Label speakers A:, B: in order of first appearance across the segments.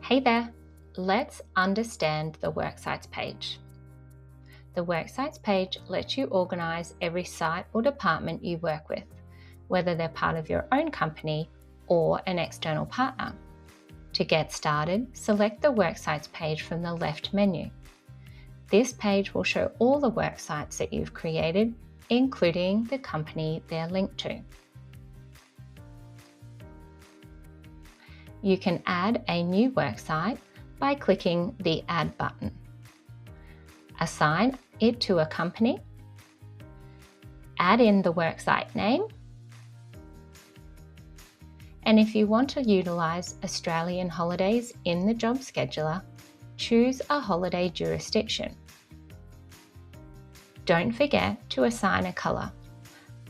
A: Hey there, let's understand the Worksites page. The Worksites page lets you organise every site or department you work with, whether they're part of your own company or an external partner. To get started, select the Worksites page from the left menu. This page will show all the worksites that you've created, including the company they're linked to. You can add a new worksite by clicking the Add button. Assign it to a company, add in the worksite name, and if you want to utilise Australian holidays in the job scheduler, choose a holiday jurisdiction. Don't forget to assign a colour.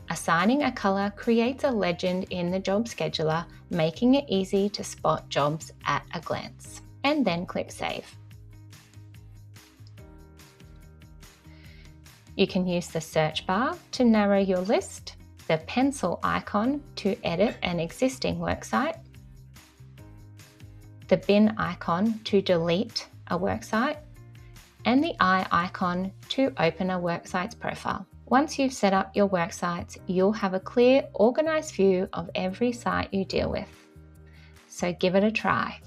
A: Assigning a colour creates a legend in the job scheduler, making it easy to spot jobs at a glance. And then click Save. You can use the search bar to narrow your list, the pencil icon to edit an existing worksite, the bin icon to delete a worksite, and the eye icon to open a worksite's profile. Once you've set up your worksites, you'll have a clear, organised view of every site you deal with. So give it a try.